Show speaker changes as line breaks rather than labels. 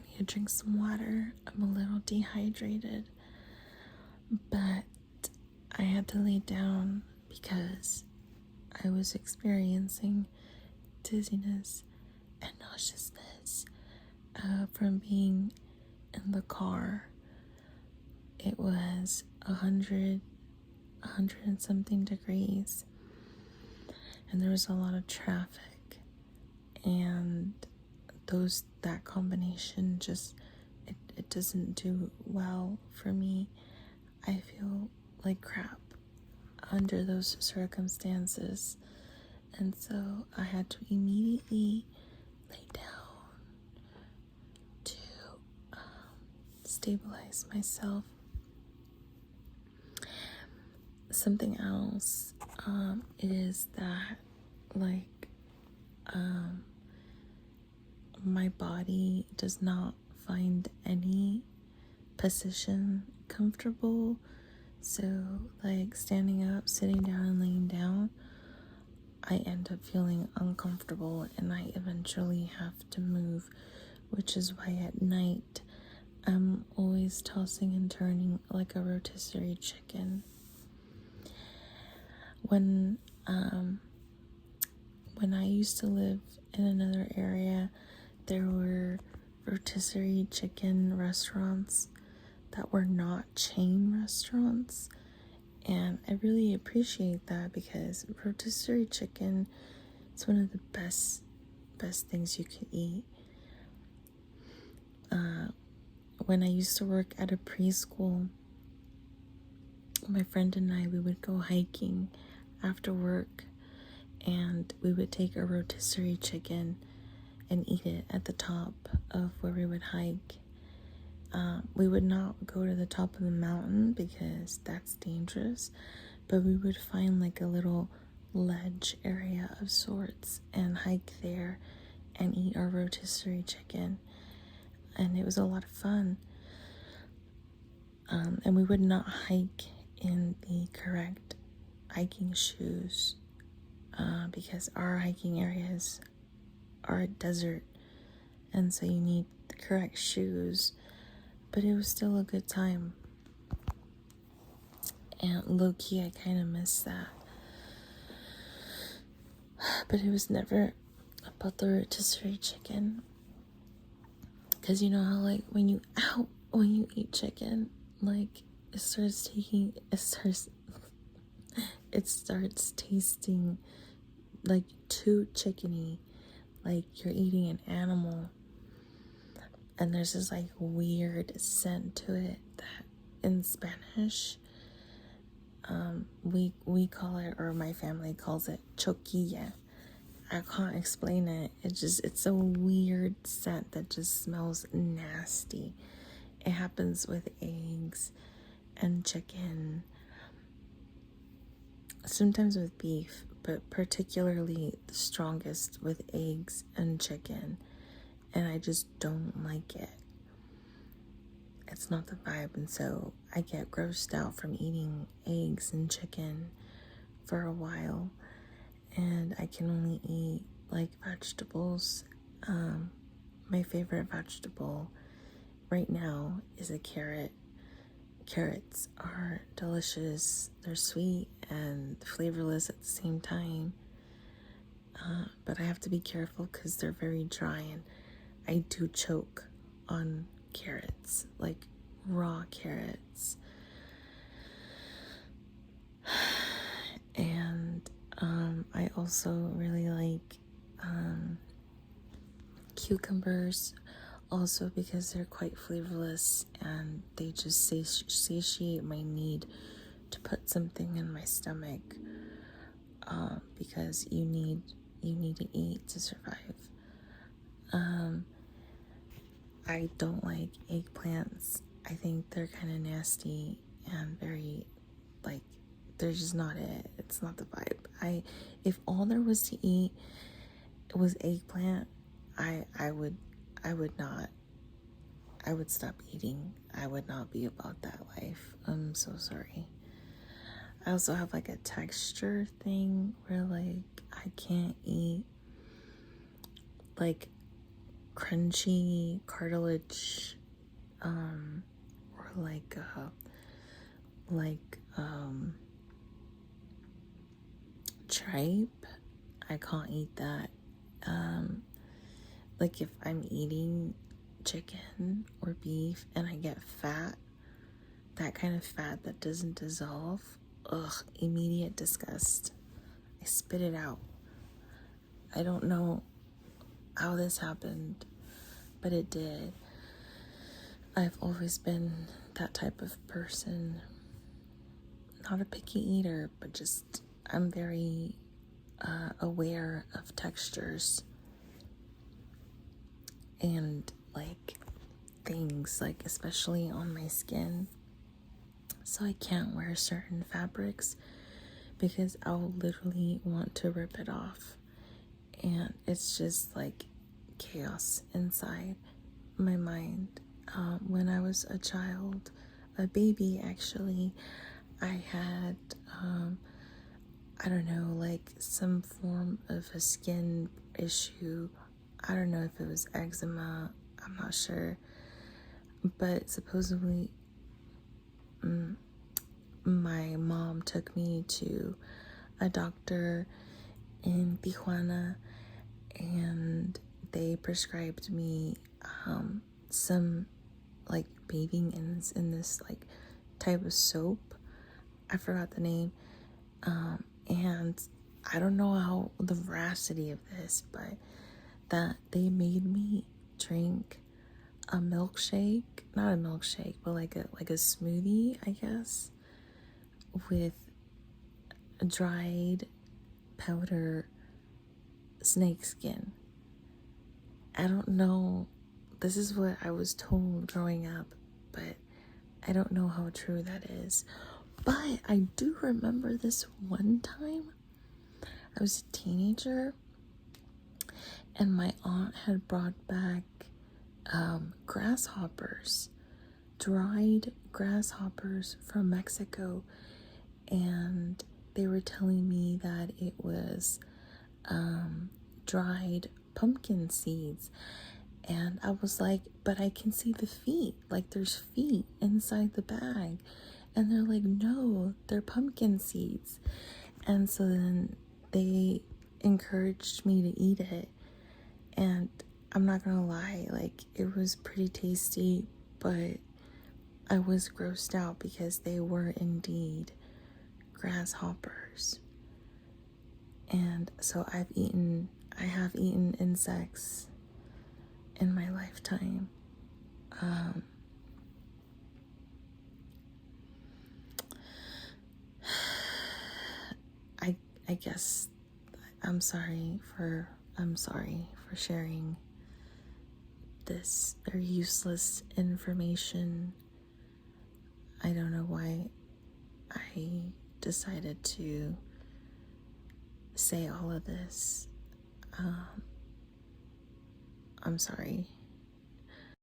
need to drink some water. I'm a little dehydrated, but I had to lay down because I was experiencing dizziness and nauseousness from being in the car. It was 100 and something degrees, and there was a lot of traffic, and that combination just it doesn't do well for me. I feel like crap under those circumstances, and so I had to immediately lay down to stabilize myself. Something else is that, like, my body does not find any position comfortable. So, like, standing up, sitting down, and laying down, I end up feeling uncomfortable, and I eventually have to move, which is why at night I'm always tossing and turning like a rotisserie chicken. When I used to live in another area, there were rotisserie chicken restaurants that were not chain restaurants, and I really appreciate that because rotisserie chicken is one of the best things you can eat. When I used to work at a preschool, my friend and I, we would go hiking after work, and we would take a rotisserie chicken and eat it at the top of where we would hike. We would not go to the top of the mountain because that's dangerous, but we would find like a little ledge area of sorts and hike there and eat our rotisserie chicken, and it was a lot of fun. And we would not hike in the correct hiking shoes because our hiking areas are a desert, and so you need the correct shoes, but it was still a good time. And low-key, I kind of miss that. But it was never about the rotisserie chicken, because you know how, like, when you eat chicken, like, it starts tasting like too chickeny, like you're eating an animal, and there's this like weird scent to it that in Spanish we call it, or my family calls it, choquilla. I can't explain it. It's a weird scent that just smells nasty. It happens with eggs and chicken, sometimes with beef, but particularly the strongest with eggs and chicken, and I just don't like it. It's not the vibe, and so I get grossed out from eating eggs and chicken for a while, and I can only eat like vegetables. My favorite vegetable right now is a carrot. Carrots are delicious. They're sweet and flavorless at the same time, but I have to be careful because they're very dry, and I do choke on carrots, like raw carrots. And I also really like cucumbers, also because they're quite flavorless and they just satiate my need to put something in my stomach, because you need to eat to survive. I don't like eggplants. I think they're kind of nasty and very, like, they're just not it. It's not the vibe. If all there was to eat was eggplant, I would stop eating. I would not be about that life. I'm so sorry. I also have like a texture thing where, like, I can't eat like crunchy cartilage, or like tripe. I can't eat that. Like if I'm eating chicken or beef and I get fat, that kind of fat that doesn't dissolve, ugh, immediate disgust. I spit it out. I don't know how this happened, but it did. I've always been that type of person. Not a picky eater, but just I'm very aware of textures and like things, like especially on my skin. So I can't wear certain fabrics because I'll literally want to rip it off. And it's just like chaos inside my mind. When I was a child, a baby actually, I had, I don't know, like some form of a skin issue. I don't know if it was eczema, I'm not sure. But supposedly, my mom took me to a doctor in Tijuana, and they prescribed me some like bathing in this like type of soap. I forgot the name. And I don't know how the veracity of this, but that they made me drink a milkshake, not a milkshake, but like a smoothie, I guess, with dried powder snake skin. I don't know. This is what I was told growing up, but I don't know how true that is. But I do remember this one time I was a teenager and my aunt had brought back grasshoppers, dried grasshoppers from Mexico, and they were telling me that it was dried pumpkin seeds. And I was like, but I can see the feet, like there's feet inside the bag. And they're like, no, they're pumpkin seeds. And so then they encouraged me to eat it. And I'm not gonna lie, like it was pretty tasty, but I was grossed out because they were indeed grasshoppers. And so I have eaten insects in my lifetime. I guess I'm sorry for sharing this very useless information. I don't know why I decided to say all of this. I'm sorry.